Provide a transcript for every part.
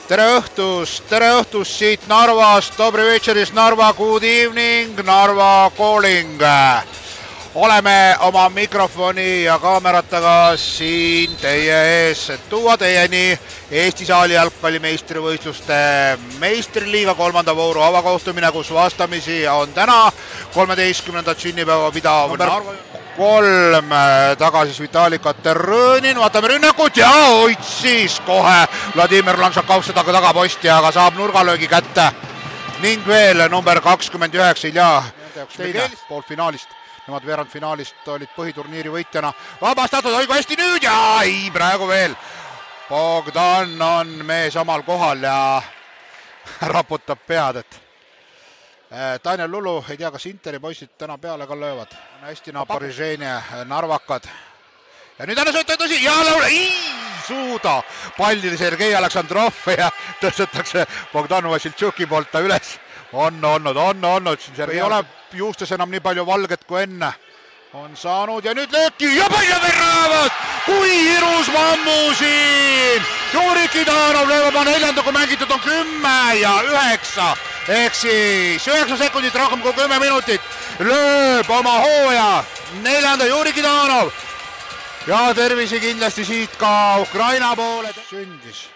tere õhtust siit Narvast, Dobri Večeris Narva, good evening, Narva calling. Oleme oma mikrofoni ja kaameratega siin teie ees, et tuua teieni Eesti saali jalgpallimeistrivõistluste meistriliiga 3. vooru avakohtumine, kus vastamisi on täna 13. sünnipäeva pidav Narva 3 tagasis Vitali Katerõnin, vaatame rünnakut ja otsis kohe Vladimir Lanšakov seda tagaposti, aga saab nurgalöögi kätte ning veel number 29 Ilja teine poolfinaalist. Nemad veerandfinaalist olid põhiturniiri võitjana vabastatud, oi kui hästi nüüd ja ei, praegu veel. Bogdan on mees omal kohal ja raputab pead, et Daniel Lulu, ei tea, kas Interi poisid täna peale ka löövad. Hästi Naporižene, narvakad. Ja nüüd sööta tõsi ja laule, ei suuda. Palli Sergei Aleksandrov ja tõstetakse Bogdan Vassiltšuki poolt ta üles. On olnud. Ei ole juustes enam nii palju valget kui enne. On saanud ja nüüd lööki ja palju väravat! Kui ilus mammu siin! Juri Kidanov lööb oma neljanda, kui mängitud on 10 ja 9. Ehk siis 9 sekundit rohkem kui 10 minutit. Lööb oma hooaja neljanda Juri Kidanov. Ja tervisi kindlasti siit ka Ukraina poole sündis.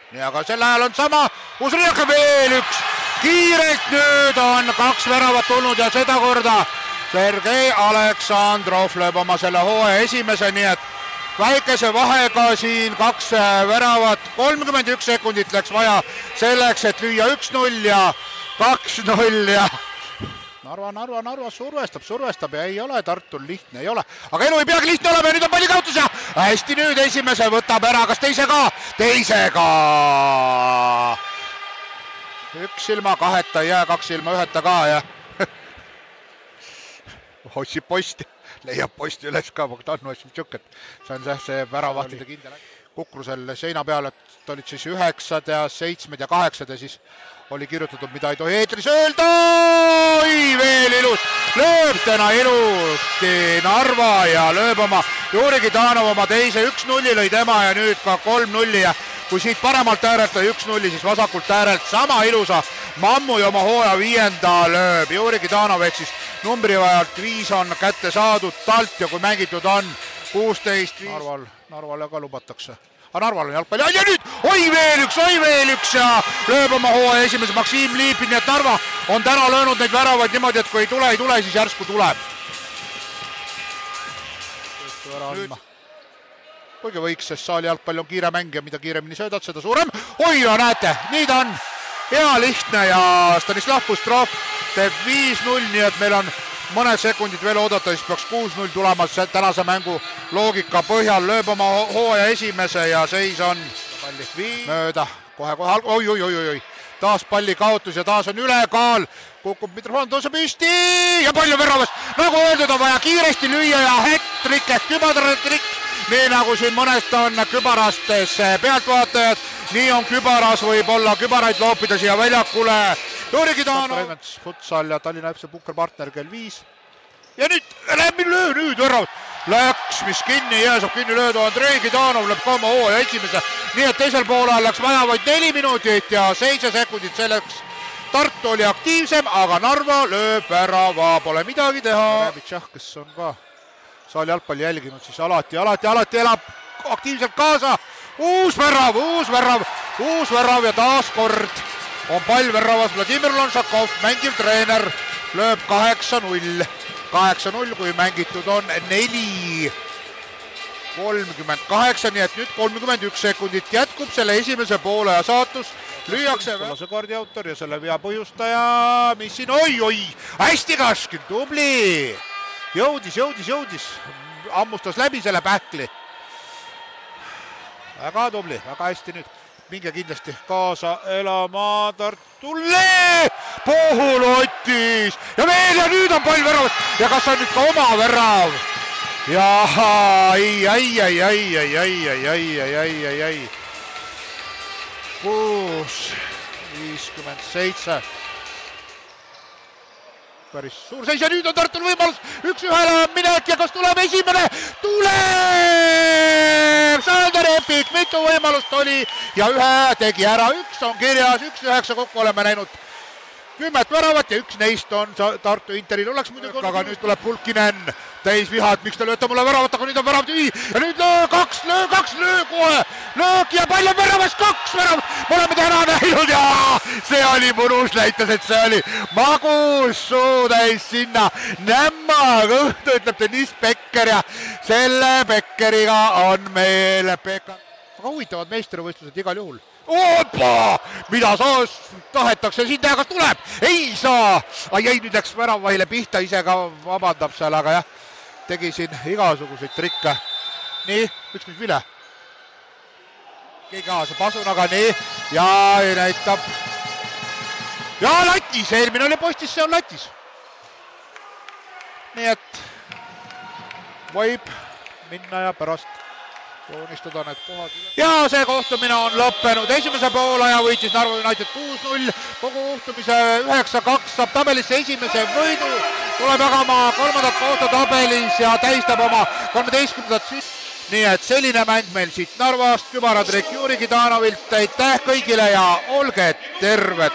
Nii, aga sel ajal on sama. Usriaka veel üks. Kiirelt nüüd on 2 väravat tulnud ja seda korda Sergei Aleksandrov lööb oma selle hooaja esimese, nii et väikese vahega siin 2 väravat. 31 sekundit läks vaja selleks, et lüüa 1-0 ja 2-0 ja Narva survestab ja ei ole Tartul lihtne, ei ole. Aga elu ei peagi lihtne olema ja nüüd on palli kaotus ja hästi nüüd esimese võtab ära, kas teise ka? Teisega! 1 ilma 2 ei jää, 2 ilma 1 ka ja otsib posti, leiab posti üles ka Bogdan Vassiltšuk, et see on see väravahtide kindel. Kukrusel seina peal, et olid siis 9 ja 7 ja 8 ja siis oli kirjutatud, mida ei tohi eetris öelda. Oi, veel ilus. Lööb täna ilusti Narva ja lööb oma Juri Kidanov oma teise 1-0 lõi tema ja nüüd ka 3-0 ja kui siit paremalt äärelt lõi 1-0, siis vasakult äärelt sama ilusa mammu ja oma hooaja 5. lööb Juri Kidanov, ehk siis numbrivajalt 5 on kätte saadud talt ja kui mängitud on 16. Narvale ka lubatakse. Narval on jalgpalli ja nüüd, oi veel üks ja lööb oma hooaja esimese Maksim Liipin, nii et Narva on täna löönud neid väravaid niimoodi, et kui ei tule, siis järsku tuleb. Kuigi võiks, sest saali jalgpall on kiire mäng ja mida kiiremini söödad, seda suurem. Oi, ja näete, nii ta on. Hea lihtne ja Stanislav Pustrov teeb 5-0, nii et meil on mõned sekundid veel oodata, siis peaks 6-0 tulema tänase mängu loogika põhjal. Lööb oma hooaja esimese ja seis on mööda. Kohe, oi. Taas palli kaotus ja taas on ülekaal. Kukub mikrofon, tõuseb püsti ja palju väravast. Nagu öeldud, on vaja kiiresti lüüa ja hätt-trikk ehk kübatrikk. Nii nagu siin mõnest on kübarastes pealtvaatajad, nii on kübaras, võib olla kübaraid loopida siia väljakule. Juri Kidanov, futsal ja Tallinna FC Pukker-partner kell 5. Ja nüüd värav. Läks, mis kinni jää, saab kinni lööda. Andrei Kidanov lööb ka oma hooaja esimese. Nii et teisel poolel läks vaja vaid 4 minutit ja 7 sekundit selleks. Tartu oli aktiivsem, aga Narva lööb värava, pole midagi teha. Rebitšah, kes on ka saali jalgpalli jälginud, siis alati elab aktiivselt kaasa. Uus värav ja taas kord on pall väravas. Vladimir Lanšakov, mängiv treener, lööb 8-0. 8-0, kui mängitud on 4:38, nii et nüüd 31 sekundit jätkub selle esimese poole ja saatus. Lüüakse see kaardi autor ja selle vea põhjustaja, mis siin, oi, hästi Kaškin, tubli. Jõudis, ammustas läbi selle pähkli. Väga tubli, väga hästi nüüd. Minge kindlasti kaasa elama Tartule. Puhul otis ja veel ja nüüd on pall väravast ja kas on nüüd ka oma värav? Jaha, ai. 6:57. Päris suur seis ja nüüd on Tartul võimalus 1-1 minek ja kas tuleb esimene? Tuleb! Sander Olympic, mitu võimalust oli ja ühe tegi ära, üks on kirjas, 1-9 kokku oleme näinud 10 väravat ja üks neist on Tartu Interil. Oleks muidugi, aga nüüd tuleb Pulkinen täis viha, et miks te lööte mulle väravat, aga nüüd on värav tühi ja nüüd löö kaks, löö kohe, löök ja pall on väravas, 2 väravat, me oleme täna näinud ja see oli mõnus, näitas, et see oli magus suutäis sinna Nämma kõhtu, ütleb Deniss Becker ja selle Beckeriga on meil Pekka. Aga huvitavad meistrivõistlused igal juhul. Opa! Mida tahetakse siin teha, kas tuleb? Ei saa! Ai, nüüd läks väravvahile pihta, ise ka vabandab seal, aga jah, tegi siin igasuguseid trikke. Nii, üks nüüd vile. Keegi kaasa pasunaga, nii, ja näitab. Ja latis, eelmine oli postis, see on latis. Nii et võib minna ja pärast joonistada need kohad. Ja see kohtumine on lõppenud. Esimese poolaja võitis Narva United 6-0. Kogu kohtumise 9-2 saab tabelisse esimese võidu. Tuleb jagama 3. kohta tabelis ja tähistab oma 13. Nii et selline mäng meil siit Narvast. Kübarad Rekjuri Gidanovilt. Aitäh kõigile ja olge terved!